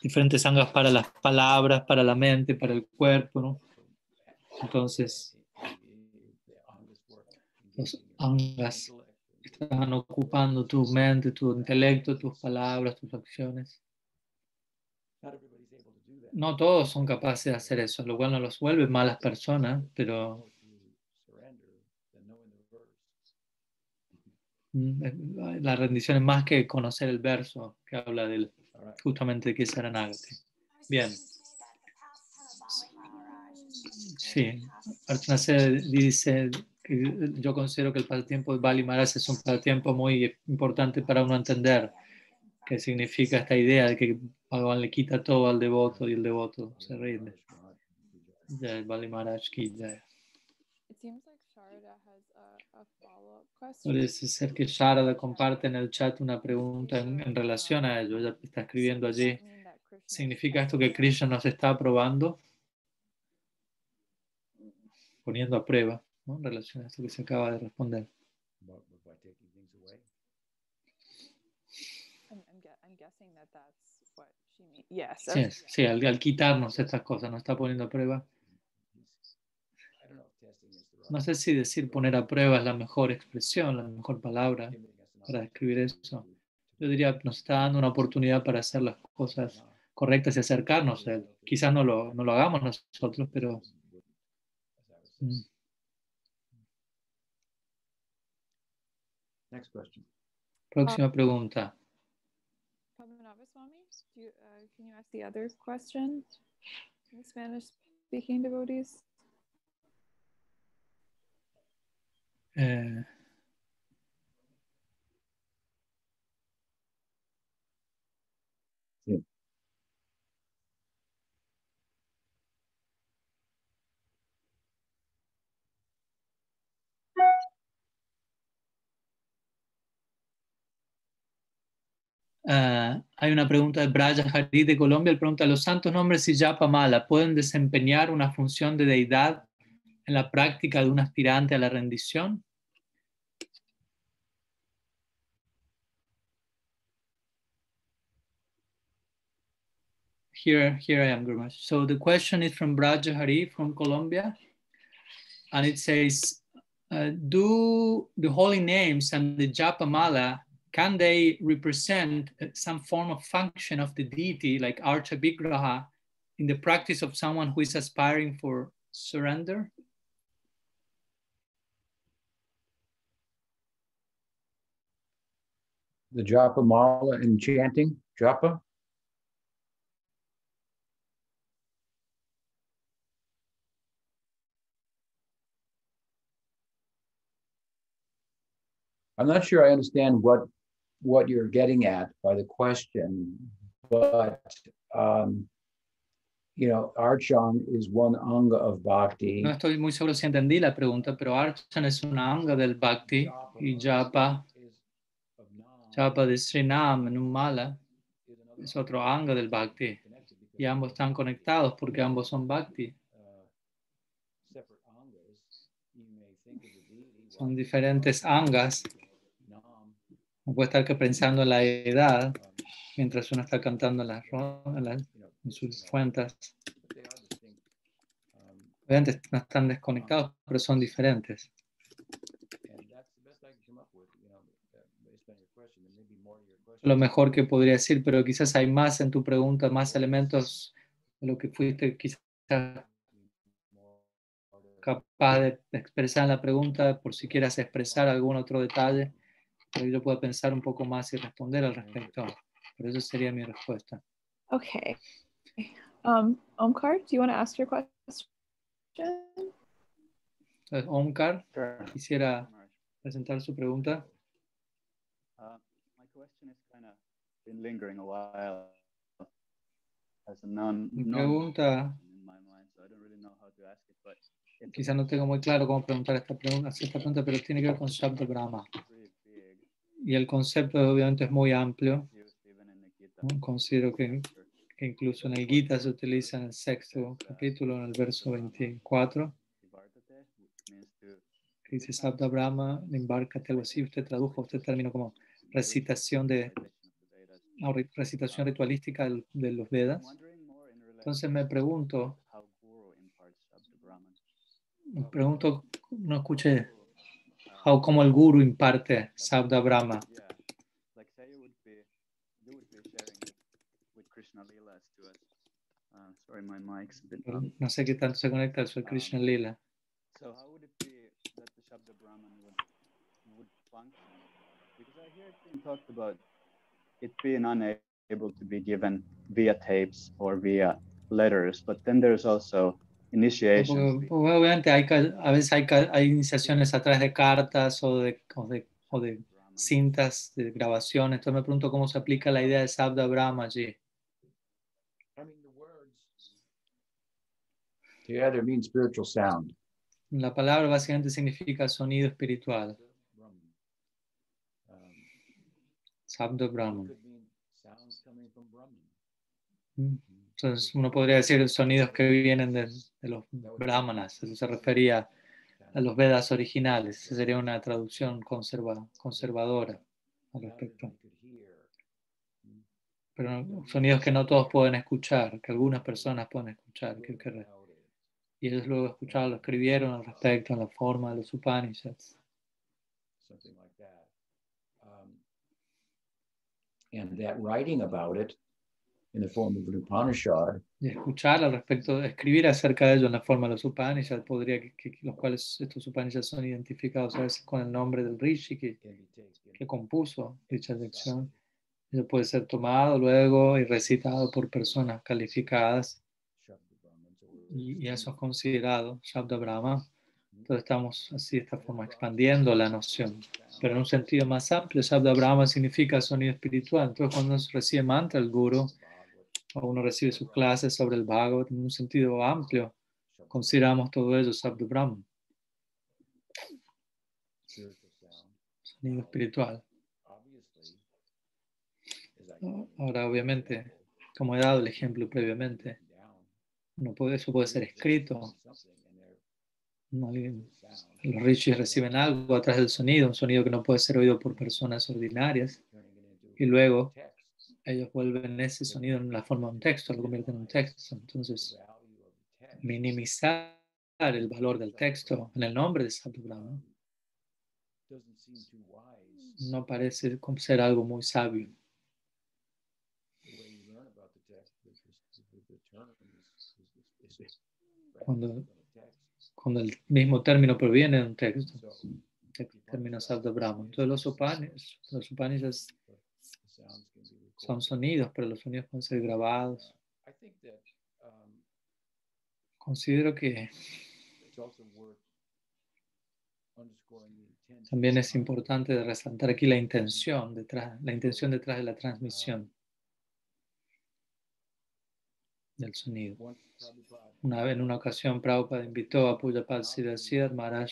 Diferentes angas para las palabras, para la mente, para el cuerpo, ¿no? Entonces, los angas están ocupando tu mente, tu intelecto, tus palabras, tus acciones. No todos son capaces de hacer eso, lo cual no los vuelve malas personas, pero la rendición es más que conocer el verso que habla justamente de que es Sharanagati. Bien. Sí, Archana dice, yo considero que el pasatiempo de Bali Maharaj es un pasatiempo muy importante para uno entender qué significa esta idea de que Bhagavan le quita todo al devoto y el devoto se rinde. Jai Bali Maharaj ki jai. It seems like Sharada has a follow-up question. Parece ser que Sharada comparte en el chat una pregunta en relación a ello. Ella está escribiendo allí. ¿Significa esto que Krishna nos está aprobando? Poniendo a prueba, ¿no? En relación a esto que se acaba de responder. I'm guessing that that's what she means. Yes. Sí, al quitarnos estas cosas, nos está poniendo a prueba. No sé si decir poner a prueba es la mejor expresión, la mejor palabra para describir eso. Yo diría, nos está dando una oportunidad para hacer las cosas correctas y acercarnos a él. Quizás no lo hagamos nosotros, pero... Next question. Próxima pregunta. Padmanabha Swami, can you ask the other question? The Spanish-speaking devotees. Sí. Hay una pregunta de Braja Harit de Colombia. Él pregunta, ¿los santos nombres y japa mala pueden desempeñar una función de deidad en la práctica de un aspirante a la rendición? Here I am, Guru Maharaj. So the question is from Braja Hari from Colombia, and it says, do the holy names and the japa mala, can they represent some form of function of the deity, like Archa Vigraha, in the practice of someone who is aspiring for surrender? The japa mala in chanting, japa? I'm not sure I understand what you're getting at by the question, but you know, Archan is one anga of bhakti. No estoy muy seguro si entendí la pregunta, pero Archan es una anga del bhakti y japa de Srinam en un mala es otro anga del bhakti y ambos están conectados porque ambos son bhakti. Son diferentes angas. No puede estar que pensando en la edad mientras uno está cantando en sus fuentes. Obviamente no están desconectados, pero son diferentes. Lo mejor que podría decir, pero quizás hay más en tu pregunta, más elementos de lo que fuiste quizás capaz de expresar en la pregunta, por si quieras expresar algún otro detalle, pero yo puedo pensar un poco más y responder al respecto. Pero eso sería mi respuesta. Okay. Omkar, do you want to ask your question? Entonces, Omkar, Sure. quisiera presentar su pregunta. My question is kind of been lingering a while as a non Mi pregunta, in my mind, so I don't really know how to ask it, but quizás no tengo muy claro cómo preguntar esta pregunta, pero tiene que ver con Shabda Brahma. Y el concepto obviamente es muy amplio. ¿No? Considero que incluso en el Gita se utiliza en el sexto capítulo, en el verso 24, que dice Sabda Brahma, Nimbarkate, algo así. Usted tradujo este término como recitación ritualística de los Vedas. Entonces me pregunto, no escuché, cómo el Guru imparte Sabda Brahma. No sé qué tanto se conecta al Sri Krishna Lila. So how would it be that the Shabda Brahman would function? Because I hear it being talked about it being unable to be given via tapes or via letters, but then there's also initiations. Porque obviamente a veces hay iniciaciones a través de cartas o de cintas de grabaciones. Entonces me pregunto cómo se aplica la idea de Sabda Brahma allí. Together means spiritual sound. La palabra básicamente significa sonido espiritual. Sabda Brahman. Entonces uno podría decir sonidos que vienen de los brahmanas. Eso se refería a los Vedas originales. Esa sería una traducción conservadora al respecto. Pero sonidos que no todos pueden escuchar, que algunas personas pueden escuchar. Y ellos luego escucharon, lo escribieron al respecto en la forma de los Upanishads. And that writing about it in the form of an Upanishad. Y escuchar al respecto, escribir acerca de ello en la forma de los Upanishads, los cuales estos Upanishads son identificados a veces con el nombre del Rishi que compuso dicha lección. Eso puede ser tomado luego y recitado por personas calificadas. Y eso es considerado Shabda Brahma. Entonces estamos así de esta forma expandiendo la noción. Pero en un sentido más amplio, Shabda Brahma significa sonido espiritual. Entonces cuando uno recibe mantra el Guru, o uno recibe sus clases sobre el Bhagavad, en un sentido amplio, consideramos todo ello Shabda Brahma. Sonido espiritual. Ahora, obviamente, como he dado el ejemplo previamente, eso puede ser escrito. Los rishis reciben algo a través del sonido, un sonido que no puede ser oído por personas ordinarias, y luego ellos vuelven ese sonido en la forma de un texto, lo convierten en un texto. Entonces, minimizar el valor del texto en el nombre de Sabda Brahma no parece ser algo muy sabio. Cuando el mismo término proviene de un texto, el término Sabda Brahma. Entonces los Upanishads son sonidos, pero los sonidos pueden ser grabados. Considero que también es importante resaltar aquí la intención detrás de la transmisión del sonido. En una ocasión, Prabhupada invitó a Pujapad Siddhaswami Maharaj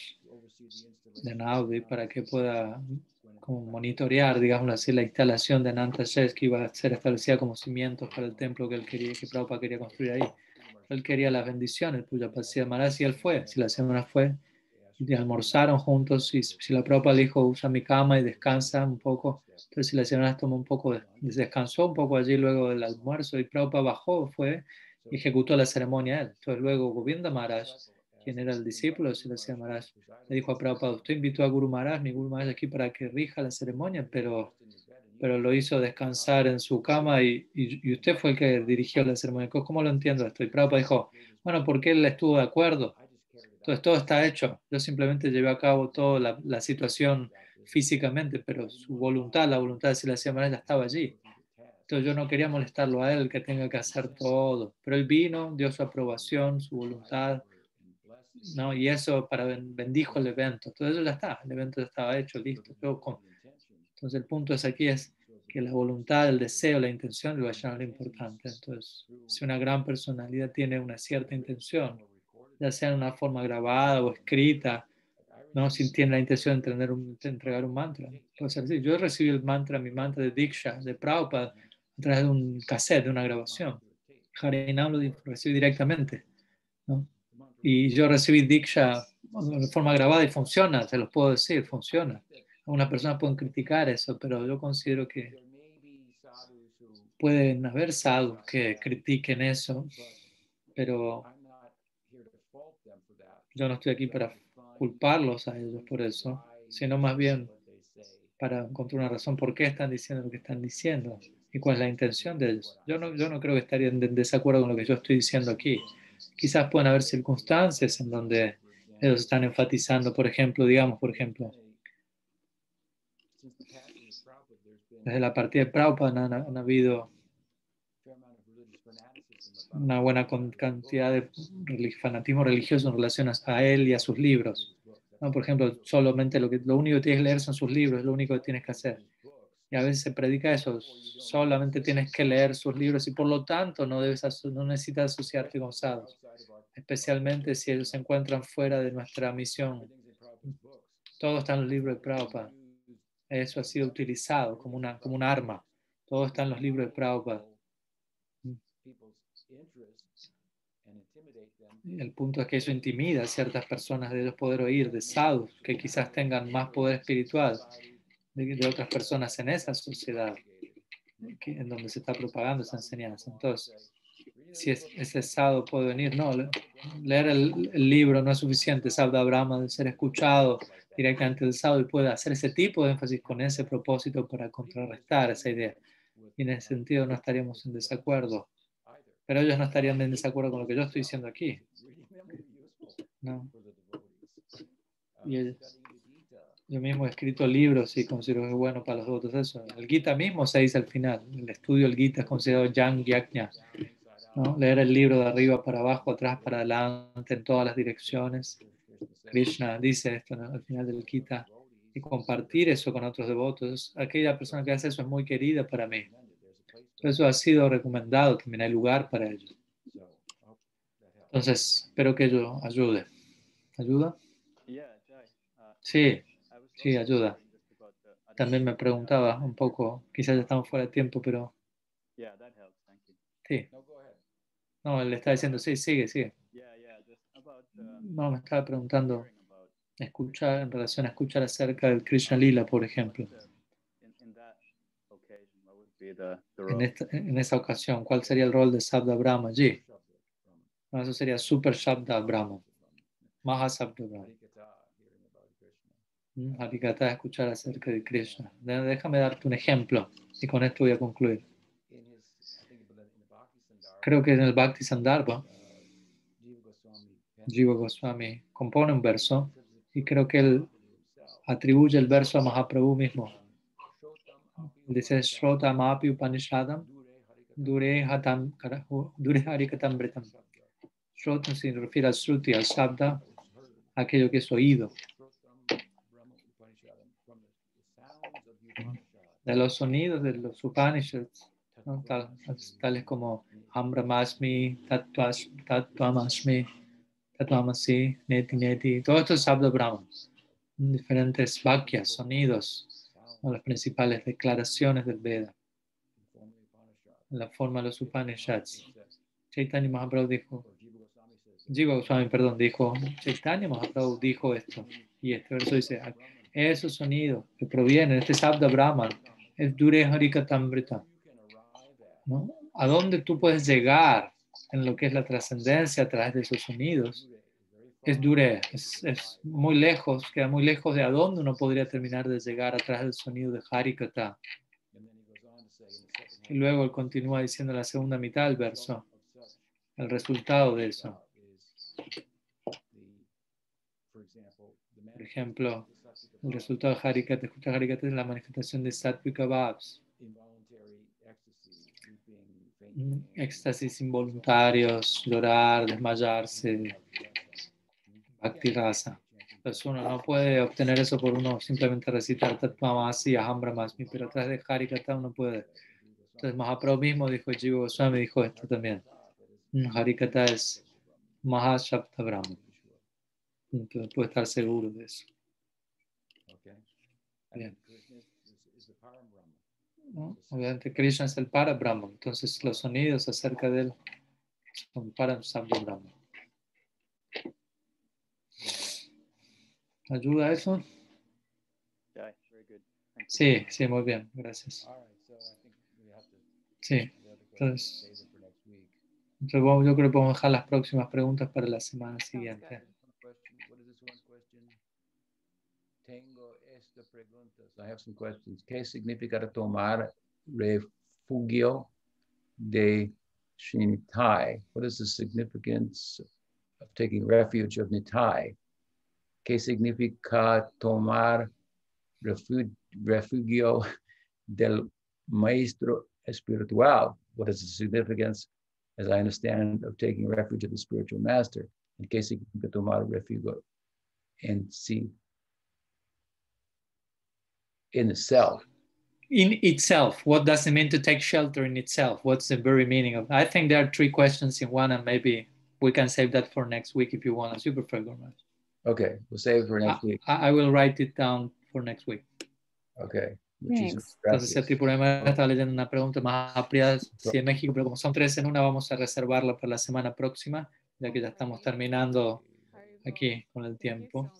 de Naudi para que pueda como monitorear, digamos así, la instalación de Ananta Shesh que iba a ser establecida como cimientos para el templo que Prabhupada quería construir ahí. Él quería las bendiciones, Pujapad Siddhaswami Maharaj, y él fue. Si la semana fue, y almorzaron juntos, y si la Prabhupada le dijo, usa mi cama y descansa un poco, entonces si la señora tomó un poco, descansó un poco allí luego del almuerzo, y Prabhupada bajó, fue y ejecutó la ceremonia él. Entonces luego Govinda Maharaj, quien era el discípulo de Siddhaswami Maharaj, le dijo a Prabhupada, usted invitó a Guru Maharaj, mi Guru Maharaj aquí para que rija la ceremonia, pero lo hizo descansar en su cama y usted fue el que dirigió la ceremonia. ¿Cómo lo entiendo esto? Y Prabhupada dijo, bueno, porque él estuvo de acuerdo. Entonces todo está hecho. Yo simplemente llevé a cabo toda la situación físicamente, pero su voluntad, la voluntad de Siddhaswami Maharaj ya estaba allí. Entonces yo no quería molestarlo a él, que tenga que hacer todo. Pero él vino, dio su aprobación, su voluntad, ¿no? Y eso bendijo el evento. Todo eso ya está, el evento ya estaba hecho, listo. Entonces el punto aquí es que la voluntad, el deseo, la intención del Vaishnava es lo importante. Entonces, si una gran personalidad tiene una cierta intención, ya sea en una forma grabada o escrita, ¿no? Si tiene la intención de entregar un mantra. Puede ser así. Yo recibí mi mantra de Diksha, de Prabhupada, a través de un cassette, de una grabación. Harinam lo recibí directamente, ¿no? Y yo recibí Diksha de forma grabada y funciona, te lo puedo decir, funciona. Algunas personas pueden criticar eso, pero yo considero que pueden haber sadhus que critiquen eso, pero yo no estoy aquí para culparlos a ellos por eso, sino más bien para encontrar una razón por qué están diciendo lo que están diciendo y cuál es la intención de ellos. Yo no creo que estarían en desacuerdo con lo que yo estoy diciendo aquí. Quizás pueden haber circunstancias en donde ellos están enfatizando, por ejemplo, desde la partida de Prabhupada han habido una buena cantidad de fanatismo religioso en relación a él y a sus libros. ¿No? Por ejemplo, solamente lo único que tienes que leer son sus libros, es lo único que tienes que hacer. Y a veces se predica eso, solamente tienes que leer sus libros y por lo tanto no necesitas asociarte con sadhus, especialmente si ellos se encuentran fuera de nuestra misión. Todo está en los libros de Prabhupada. Eso ha sido utilizado como un arma. Todo está en los libros de Prabhupada. El punto es que eso intimida a ciertas personas de ellos poder oír de sadhus que quizás tengan más poder espiritual de otras personas en esa sociedad en donde se está propagando esa enseñanza. Entonces, si ese sadhu puede venir, no, leer el libro no es suficiente, Sabda Brahma debe ser escuchado directamente del sadhu y puede hacer ese tipo de énfasis con ese propósito para contrarrestar esa idea. Y en ese sentido no estaríamos en desacuerdo. Pero ellos no estarían en desacuerdo con lo que yo estoy diciendo aquí. No. Y yo mismo he escrito libros y considero que es bueno para los devotos eso. El Gita mismo se dice al final. El estudio del Gita es considerado Yang Yajna, ¿no? Leer el libro de arriba para abajo, atrás para adelante, en todas las direcciones. Krishna dice esto, ¿no? Al final del Gita. Y compartir eso con otros devotos. Aquella persona que hace eso es muy querida para mí. Eso ha sido recomendado, también hay lugar para ello. Entonces, espero que ello ayude. ¿Ayuda? Sí, sí, ayuda. También me preguntaba un poco, quizás ya estamos fuera de tiempo, pero... Sí. No, él le está diciendo, sí, sigue. No, me estaba preguntando, en relación a escuchar acerca del Krishna Lila, por ejemplo. En esa ocasión, ¿cuál sería el rol de Sabda Brahma allí? No, eso sería Super Shabda Brahma, Maha Sabda Brahma. Harikata, escuchar acerca de Krishna. Déjame darte un ejemplo y con esto voy a concluir. Creo que en el Bhakti Sandarbha, Jiva Goswami compone un verso y creo que él atribuye el verso a Mahaprabhu mismo. Dice Shrota Mapi Upanishadam Dure Harikatam Britam. Shrota se refiere al Shruti, al Shabda, aquello que es oído. De los sonidos de los Upanishads, ¿no? Tales como Ambramasmi, Tattvamasmi, Tattwamasi, Neti Neti, todo esto es Sabda Brahma. Diferentes vakyas, sonidos, ¿no? Las principales declaraciones del Veda, en la forma de los Upanishads. Chaitanya Mahaprabhu dijo, Jiva Goswami, dijo, Chaitanya Mahaprabhu dijo esto, y este verso dice, esos sonidos que provienen de este Sabda Brahman es Dure Harikatamrita, ¿no? ¿A dónde tú puedes llegar en lo que es la trascendencia a través de esos sonidos? Es Dure, es muy lejos, queda muy lejos de a dónde uno podría terminar de llegar a través del sonido de Harikata. Y luego él continúa diciendo en la segunda mitad del verso, el resultado de eso. Por ejemplo, el resultado de Harikata, escuchar Harikata es la manifestación de Sattvika Bhavs. Éxtasis involuntarios, llorar, desmayarse, Bhakti Rasa. Entonces uno no puede obtener eso por uno simplemente recitar Tattwamasi, Ahambramasmi, pero a través de Harikata uno puede. Entonces Mahaprabhu mismo dijo, Jiva Goswami dijo esto también. Harikata es Mahashabda Brahma. Entonces puede estar seguro de eso. Bien. ¿No? Obviamente Krishna es el Para Brahma, entonces los sonidos acerca de él son Para Sabda Brahma. ¿Ayuda eso? Sí, muy bien, gracias. Sí, entonces yo creo que podemos dejar las próximas preguntas para la semana siguiente. Tengo esta pregunta. I have some questions. ¿Qué significa tomar refugio de Shintai? What is the significance of taking refuge of Nitai? ¿Qué significa tomar refugio del maestro espiritual? What is the significance as I understand, of taking refuge of the spiritual master, in que significa tomar refugio en sí, in the self. In itself, what does it mean to take shelter in itself? What's the very meaning of? I think there are 3 questions in one, and maybe we can save that for next week if you want, as you prefer, Gurmaharaj. Okay, we'll save it for next week. I will write it down for next week. Okay. Thanks. Entonces, el Tripurama está leyendo una pregunta más amplia, sí, en México, pero como son 3 en una, vamos a reservarla para la semana próxima, ya que ya estamos terminando aquí con el tiempo.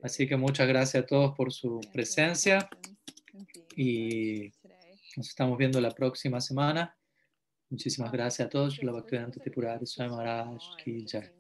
Así que muchas gracias a todos por su presencia y nos estamos viendo la próxima semana. Muchísimas gracias a todos. La Bhaktivedanta Tripurari Swami Maharaj Ki Jai.